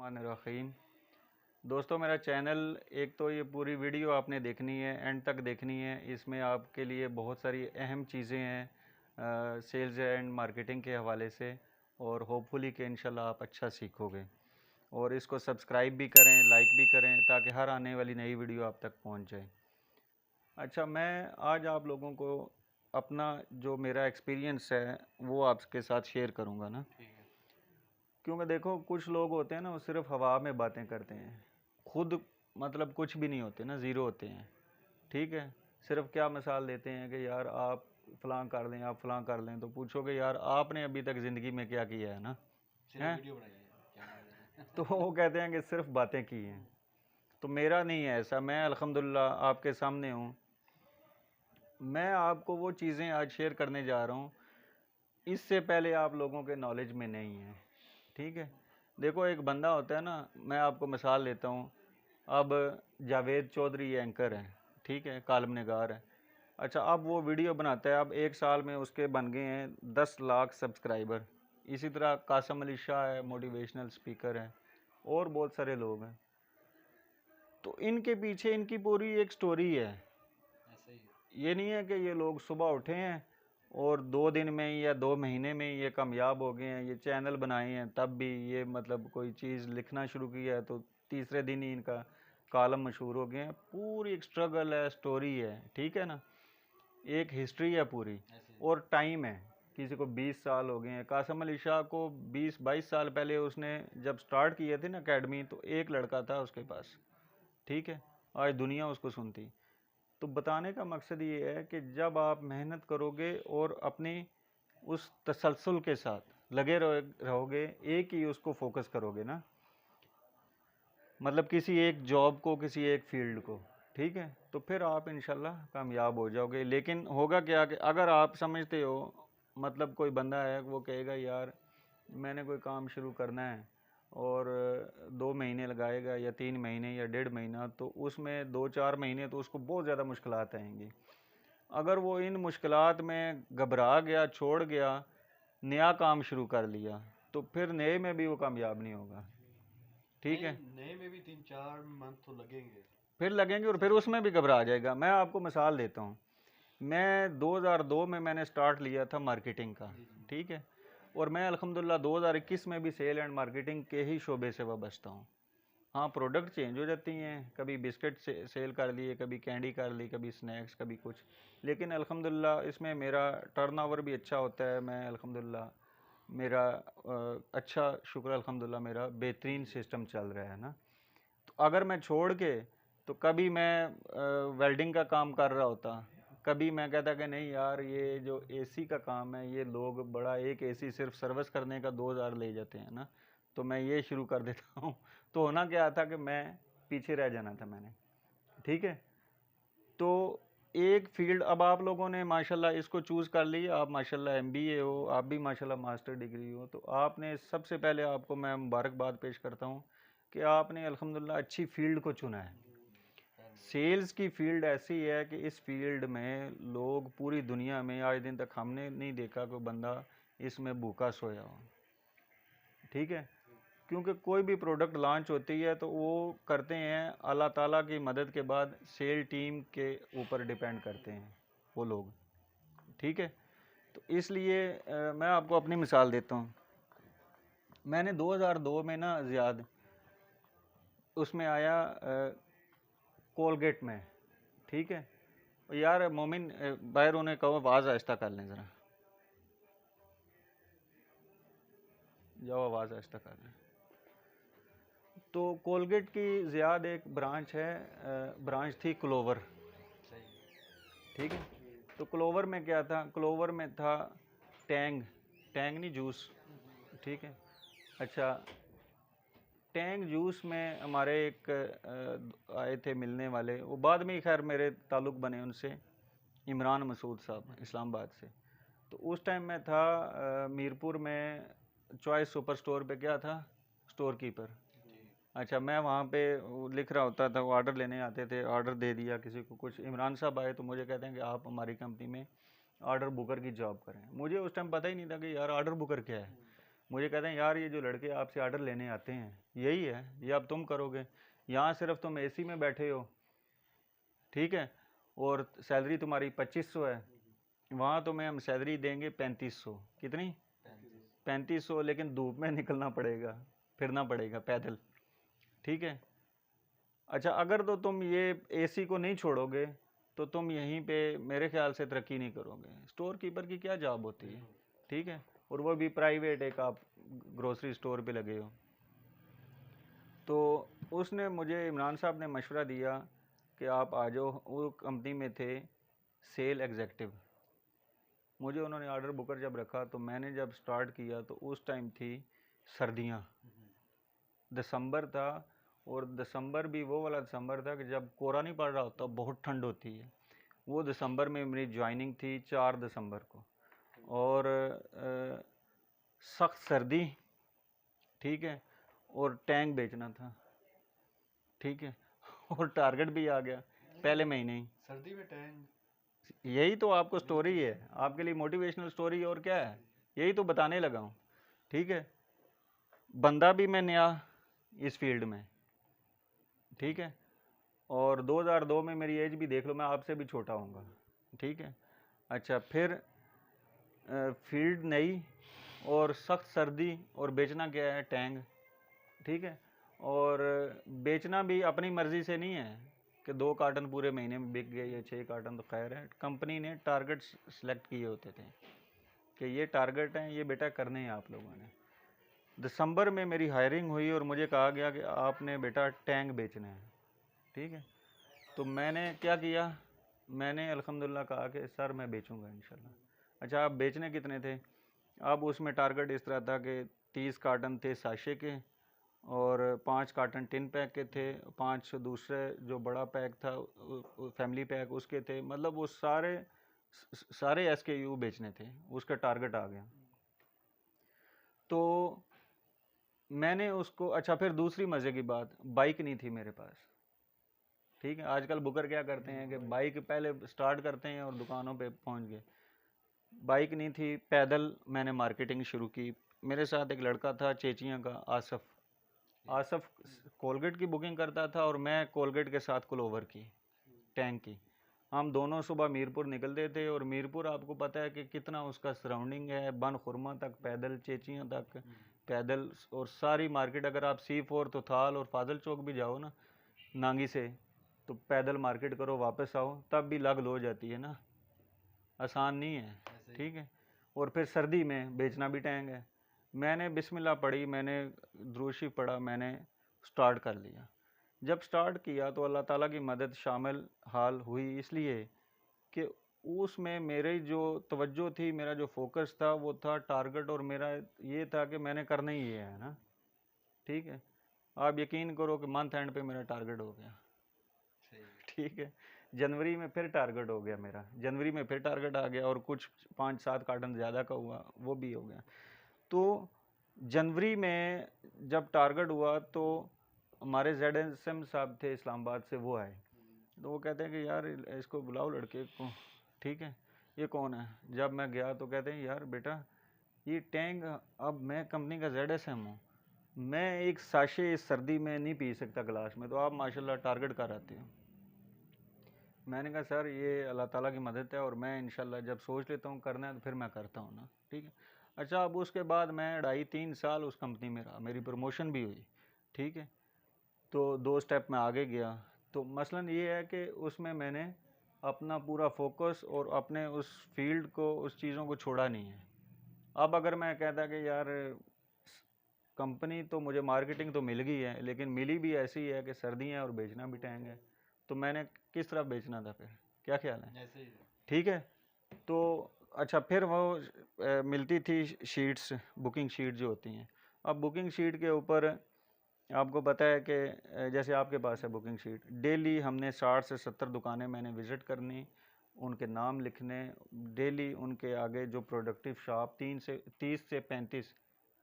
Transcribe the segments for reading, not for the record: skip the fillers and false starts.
रहीम। दोस्तों, मेरा चैनल, एक तो ये पूरी वीडियो आपने देखनी है, एंड तक देखनी है। इसमें आपके लिए बहुत सारी अहम चीज़ें हैं सेल्स एंड मार्केटिंग के हवाले से, और होपफुली कि इंशाल्लाह आप अच्छा सीखोगे। और इसको सब्सक्राइब भी करें, लाइक भी करें, ताकि हर आने वाली नई वीडियो आप तक पहुंच जाए। अच्छा, मैं आज आप लोगों को अपना जो मेरा एक्सपीरियंस है वो आपके साथ शेयर करूंगा ना। क्योंकि देखो, कुछ लोग होते हैं ना, वो सिर्फ हवा में बातें करते हैं, खुद मतलब कुछ भी नहीं होते ना, ज़ीरो होते हैं। ठीक है, सिर्फ क्या मिसाल देते हैं कि यार आप फ़लाँ कर लें, आप फ़लाँ कर लें, तो पूछोगे यार आपने अभी तक ज़िंदगी में क्या किया है ना, हैं? तो वो कहते हैं कि सिर्फ बातें की हैं। तो मेरा नहीं है ऐसा, मैं अल्हम्दुलिल्लाह आपके सामने हूँ। मैं आपको वो चीज़ें आज शेयर करने जा रहा हूँ, इससे पहले आप लोगों के नॉलेज में नहीं है। ठीक है, देखो, एक बंदा होता है ना, मैं आपको मिसाल लेता हूँ। अब जावेद चौधरी एंकर हैं, ठीक है, कालम निगार है। अच्छा, अब वो वीडियो बनाता है, अब 1 साल में उसके बन गए हैं 10 लाख सब्सक्राइबर। इसी तरह कासम अली शाह है, मोटिवेशनल स्पीकर है, और बहुत सारे लोग हैं। तो इनके पीछे इनकी पूरी एक स्टोरी है। ये नहीं है कि ये लोग सुबह उठे हैं और 2 दिन में या 2 महीने में ये कामयाब हो गए हैं, ये चैनल बनाए हैं, तब भी ये मतलब कोई चीज़ लिखना शुरू किया है तो तीसरे दिन ही इनका कालम मशहूर हो गए हैं। पूरी एक स्ट्रगल है, स्टोरी है, ठीक है ना, एक हिस्ट्री है पूरी, और टाइम है। किसी को 20 साल हो गए हैं। कासम अली शाह को 20-22 साल पहले उसने जब स्टार्ट किए थे ना अकेडमी, तो एक लड़का था उसके पास, ठीक है, आज दुनिया उसको सुनती। तो बताने का मकसद ये है कि जब आप मेहनत करोगे और अपनी उस तसलसल के साथ लगे रहोगे, एक ही उसको फोकस करोगे ना, मतलब किसी एक जॉब को, किसी एक फील्ड को, ठीक है, तो फिर आप इंशाल्लाह कामयाब हो जाओगे। लेकिन होगा क्या कि अगर आप समझते हो, मतलब कोई बंदा है वो कहेगा यार मैंने कोई काम शुरू करना है और 2 महीने लगाएगा या 3 महीने या 1.5 महीना, तो उसमें 2-4 महीने तो उसको बहुत ज़्यादा मुश्किलात आएंगी। अगर वो इन मुश्किलात में घबरा गया, छोड़ गया, नया काम शुरू कर लिया, तो फिर नए में भी वो कामयाब नहीं होगा। ठीक है, नए में भी 3-4 मंथ तो लगेंगे, फिर लगेंगे, और फिर उसमें भी घबरा जाएगा। मैं आपको मिसाल देता हूँ। मैं 2002 में मैंने स्टार्ट लिया था मार्केटिंग का, ठीक है, और मैं अल्हम्दुलिल्लाह 2021 में भी सेल एंड मार्केटिंग के ही शोबे से वाबस्ता हूँ। हाँ, प्रोडक्ट चेंज हो जाती हैं, कभी बिस्किट सेल कर लिए, कभी कैंडी कर ली, कभी स्नैक्स, कभी कुछ, लेकिन अल्हम्दुलिल्लाह इसमें मेरा टर्नओवर भी अच्छा होता है। मैं अल्हम्दुलिल्लाह मेरा अच्छा, शुक्र अल्हम्दुलिल्लाह, मेरा बेहतरीन सिस्टम चल रहा है ना। तो अगर मैं छोड़ के, तो कभी मैं वेल्डिंग का काम कर रहा होता, कभी मैं कहता कि नहीं यार, ये जो एसी का काम है, ये लोग बड़ा, एक एसी सिर्फ सर्विस करने का 2000 ले जाते हैं ना, तो मैं ये शुरू कर देता हूँ। तो होना क्या था कि मैं पीछे रह जाना था मैंने, ठीक है। तो एक फील्ड, अब आप लोगों ने माशाल्लाह इसको चूज़ कर लिया, आप माशाल्लाह एमबीए हो, आप भी माशाल्लाह मास्टर डिग्री हो, तो आपने सबसे पहले, आपको मैं मुबारकबाद पेश करता हूँ कि आपने अल्हम्दुलिल्लाह अच्छी फील्ड को चुना है। सेल्स की फील्ड ऐसी है कि इस फील्ड में लोग पूरी दुनिया में, आज दिन तक हमने नहीं देखा कोई बंदा इसमें भूखा सोया हो, ठीक है। क्योंकि कोई भी प्रोडक्ट लॉन्च होती है तो वो करते हैं अल्लाह ताला की मदद के बाद, सेल टीम के ऊपर डिपेंड करते हैं वो लोग, ठीक है। तो इसलिए मैं आपको अपनी मिसाल देता हूँ। मैंने 2002 में ना ज़ियाद उसमें आया, कोलगेट में, ठीक है। यार मोमिन, बाहर उन्हें कहो आवाज़ आहिस्ता कर लें ज़रा, जाओ आवाज़ आहिस्ता कर लें। तो कोलगेट की ज़ियाद एक ब्रांच है, ब्रांच थी क्लोवर, ठीक है। तो क्लोवर में क्या था, क्लोवर में था टैंग, टैंग नहीं जूस, ठीक है। अच्छा, टैंग जूस में हमारे एक आए थे मिलने वाले, वो बाद में ही खैर मेरे ताल्लुक़ बने उनसे, इमरान मसूद साहब, इस्लामाबाद से। तो उस टाइम में था मीरपुर में चॉइस सुपर स्टोर पे, क्या था, स्टोर कीपर। अच्छा, मैं वहाँ पे लिख रहा होता था, वो ऑर्डर लेने आते थे, ऑर्डर दे दिया किसी को कुछ। इमरान साहब आए तो मुझे कहते हैं कि आप हमारी कंपनी में ऑर्डर बुकर की जॉब करें। मुझे उस टाइम पता ही नहीं था कि यार ऑर्डर बुकर क्या है। मुझे कहते हैं यार ये जो लड़के आपसे ऑर्डर लेने आते हैं यही है, ये अब तुम करोगे, यहाँ सिर्फ तुम एसी में बैठे हो, ठीक है, और सैलरी तुम्हारी 2500 है, वहाँ तुम्हें हम सैलरी देंगे 3500। कितनी? 3500, लेकिन धूप में निकलना पड़ेगा, फिरना पड़ेगा पैदल, ठीक है। अच्छा, अगर तो तुम ये एसी को नहीं छोड़ोगे तो तुम यहीं पे मेरे ख्याल से तरक्की नहीं करोगे। स्टोर कीपर की क्या जॉब होती है, ठीक है, और वो भी प्राइवेट, एक आप ग्रोसरी स्टोर पे लगे हो। तो उसने मुझे, इमरान साहब ने मशवरा दिया कि आप आ जाओ। वो कंपनी में थे सेल एग्जेक्टिव। मुझे उन्होंने ऑर्डर बुकर जब रखा तो मैंने जब स्टार्ट किया तो उस टाइम थी सर्दियाँ, दिसंबर था, और दिसंबर भी वो वाला दिसंबर था कि जब कोहरा नहीं पड़ रहा होता, बहुत ठंड होती है। वो दिसंबर में मेरी ज्वाइनिंग थी 4 दिसंबर को, और सख्त सर्दी, ठीक है, और टैंक बेचना था, ठीक है, और टारगेट भी आ गया पहले महीने ही। सर्दी में टैंक, यही तो आपको स्टोरी है, आपके लिए मोटिवेशनल स्टोरी, और क्या है, यही तो बताने लगा हूँ, ठीक है। बंदा भी मैं नया इस फील्ड में, ठीक है, और 2002 में मेरी एज भी देख लो, मैं आपसे भी छोटा हूँगा, ठीक है। अच्छा, फिर फील्ड नई और सख्त सर्दी, और बेचना क्या है, टैंग, ठीक है। और बेचना भी अपनी मर्ज़ी से नहीं है कि 2 कार्टन पूरे महीने में बिक गए या 6 कार्टन, तो खैर है, कंपनी ने टारगेट सेलेक्ट किए होते थे कि ये टारगेट हैं, ये बेटा करने हैं आप लोगों ने। दिसंबर में मेरी हायरिंग हुई और मुझे कहा गया कि आपने बेटा टैंक बेचना है, ठीक है। तो मैंने क्या किया, मैंने अल्हम्दुलिल्लाह कहा कि सर मैं बेचूंगा इंशाल्लाह। अच्छा, आप बेचने कितने थे? अब उसमें टारगेट इस तरह था कि 30 कार्टन थे साशे के, और 5 कार्टन टिन पैक के थे, 5 दूसरे जो बड़ा पैक था फैमिली पैक उसके थे, मतलब वो सारे SKU बेचने थे, उसका टारगेट आ गया। तो मैंने उसको, अच्छा फिर दूसरी मज़े की बात, बाइक नहीं थी मेरे पास, ठीक है। आजकल बुकर क्या करते हैं कि बाइक पहले स्टार्ट करते हैं और दुकानों पे पहुंच गए। बाइक नहीं थी, पैदल मैंने मार्केटिंग शुरू की। मेरे साथ एक लड़का था चेचियाँ का, आसफ़। आसफ़ कोलगेट की बुकिंग करता था और मैं कोलगेट के साथ क्लोवर की, टैंक की। हम दोनों सुबह मीरपुर निकलते थे, और मीरपुर आपको पता है कि कितना उसका सराउंडिंग है, बन खुरमा तक पैदल, चेचियाँ तक पैदल, और सारी मार्केट, अगर आप C4 तो थाल और फाजल चौक भी जाओ ना नांगी से, तो पैदल मार्केट करो वापस आओ, तब भी लग लो जाती है ना, आसान नहीं है, ठीक है। और फिर सर्दी में बेचना भी टैंग है। मैंने बिस्मिल्लाह पढ़ी, मैंने द्रूशी पढ़ा, मैंने स्टार्ट कर लिया। जब स्टार्ट किया तो अल्लाह ताला की मदद शामिल हाल हुई, इसलिए कि उसमें मेरी जो तवज्जो थी, मेरा जो फोकस था, वो था टारगेट, और मेरा ये था कि मैंने करना ही ये है ना, ठीक है। आप यकीन करो कि मंथ एंड पे मेरा टारगेट हो गया, ठीक है। जनवरी में फिर टारगेट हो गया मेरा, जनवरी में फिर टारगेट आ गया, और कुछ 5-7 कार्टन ज़्यादा का हुआ, वो भी हो गया। तो जनवरी में जब टारगेट हुआ तो हमारे ZSM साहब थे इस्लामाबाद से, वो आए, तो वो कहते हैं कि यार इसको बुलाओ लड़के को, ठीक है। ये कौन है? जब मैं गया तो कहते हैं यार बेटा ये टैंक, अब मैं कंपनी का ZSM हूँ, मैं एक साशे इस सर्दी में नहीं पी सकता गिलास में, तो आप माशाल्लाह टारगेट कर आते हो। मैंने कहा सर ये अल्लाह ताला की मदद है, और मैं इंशाल्लाह जब सोच लेता हूँ करना है तो फिर मैं करता हूँ ना, ठीक है। अच्छा, अब उसके बाद मैं 2.5-3 साल उस कंपनी में रहा, मेरी प्रमोशन भी हुई, ठीक है। तो 2 स्टेप में आगे गया। तो मसलन ये है कि उसमें मैंने अपना पूरा फोकस और अपने उस फील्ड को, उस चीज़ों को छोड़ा नहीं है। अब अगर मैं कहता कि यार कंपनी तो मुझे, मार्केटिंग तो मिल गई है, लेकिन मिली भी ऐसी है कि सर्दी है और बेचना भी टैंग है, तो मैंने किस तरह बेचना था फिर? क्या ख्याल है? ऐसे ही ठीक है। तो अच्छा, फिर वो मिलती थी शीट्स, बुकिंग शीट जो होती हैं। अब बुकिंग शीट के ऊपर आपको पता है कि जैसे आपके पास है बुकिंग शीट, डेली हमने 60 से 70 दुकानें मैंने विज़िट करनी, उनके नाम लिखने, डेली उनके आगे जो प्रोडक्टिव शॉप 30 से 35,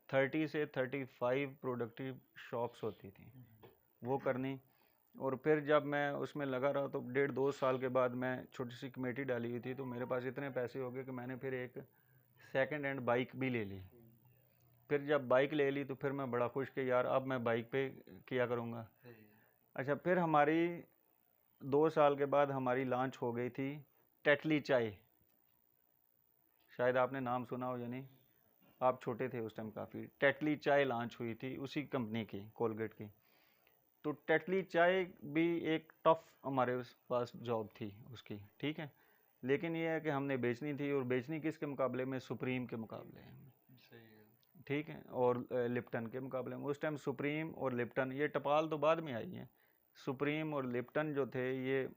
30 से 35 प्रोडक्टिव शॉप्स होती थी, वो करनी। और फिर जब मैं उसमें लगा रहा तो 1.5-2 साल के बाद मैं छोटी सी कमेटी डाली हुई थी, तो मेरे पास इतने पैसे हो गए कि मैंने फिर एक सेकंड हैंड बाइक भी ले ली। फिर जब बाइक ले ली तो फिर मैं बड़ा खुश कि यार अब मैं बाइक पे किया करूँगा। सही है। अच्छा, फिर हमारी 2 साल के बाद हमारी लॉन्च हो गई थी टेटली चाय। शायद आपने नाम सुना हो या नहीं, आप छोटे थे उस टाइम काफ़ी। टेटली चाय लॉन्च हुई थी उसी कंपनी की, कोलगेट की। तो टेटली चाय भी एक टफ हमारे पास जॉब थी उसकी, ठीक है। लेकिन ये है कि हमने बेचनी थी, और बेचनी किसके मुकाबले में? सुप्रीम के मुकाबले में, सही है। ठीक है, और लिप्टन के मुकाबले में। उस टाइम सुप्रीम और लिप्टन, ये टपाल तो बाद में आई है, सुप्रीम और लिप्टन जो थे ये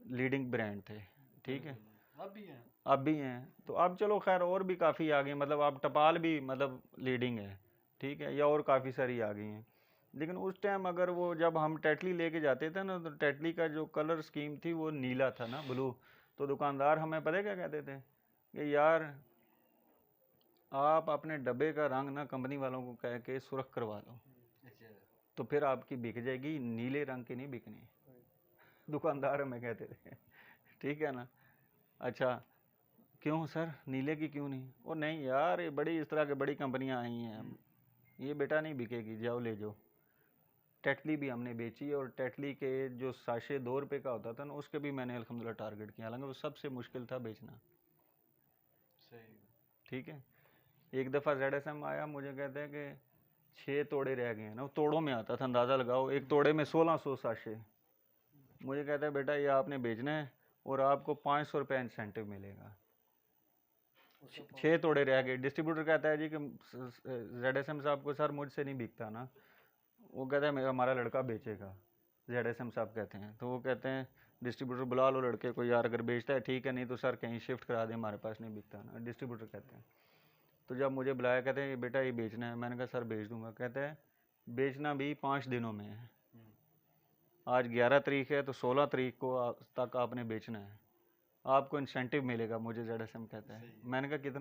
लीडिंग ब्रांड थे, ठीक है। अब भी हैं। अब भी हैं, तो अब चलो खैर और भी काफ़ी आ गई, मतलब अब टपाल भी मतलब लीडिंग है, ठीक है, या और काफ़ी सारी आ गई हैं। लेकिन उस टाइम अगर वो जब हम टेटली लेके जाते थे ना, तो टेटली का जो कलर स्कीम थी वो नीला था ना, ब्लू। तो दुकानदार हमें पता है क्या कहते थे कि यार आप अपने डब्बे का रंग ना कंपनी वालों को कह के सुर्ख करवा लो, अच्छा। तो फिर आपकी बिक जाएगी, नीले रंग की नहीं बिकनी, दुकानदार हमें कहते थे, ठीक है ना। अच्छा, क्यों सर, नीले की क्यों नहीं? वो नहीं यार, ये बड़ी इस तरह की बड़ी कंपनियां आई हैं, ये बेटा नहीं बिकेगी, जाओ ले जाओ। टेटली भी हमने बेची, और टेटली के जो साशे 2 रुपये का होता था ना, उसके भी मैंने अल्हम्दुलिल्लाह टारगेट किया, हालांकि वो सबसे मुश्किल था बेचना, सही। ठीक है। एक दफ़ा ZSM आया, मुझे कहते हैं कि 6 तोड़े रह गए हैं ना, वो तोड़ों में आता था, अंदाज़ा लगाओ, एक तोड़े में 1600 साशे। मुझे कहता है बेटा ये आपने बेचना है और आपको 500 रुपये इंसेंटिव मिलेगा। 6 तोड़े रह गए। डिस्ट्रीब्यूटर कहता है जी कि ZSM साहब को सर मुझसे नहीं बिकता ना, वो कहता है मेरा हमारा लड़का बेचेगा। ZSM साहब कहते हैं, तो वो कहते हैं डिस्ट्रीब्यूटर बुला लो लड़के को, यार अगर बेचता है ठीक है, नहीं तो सर कहीं शिफ्ट करा दे, हमारे पास नहीं बिकता ना, डिस्ट्रीब्यूटर कहते हैं। तो जब मुझे बुलाया, कहते हैं बेटा ये बेचना है, मैंने कहा सर बेच दूंगा। कहते हैं बेचना भी 5 दिनों में है, आज 11 तारीख है तो 16 तारीख को तक आपने बेचना है, आपको इंसेंटिव मिलेगा, मुझे ZSM कहता है। मैंने कहा कितना?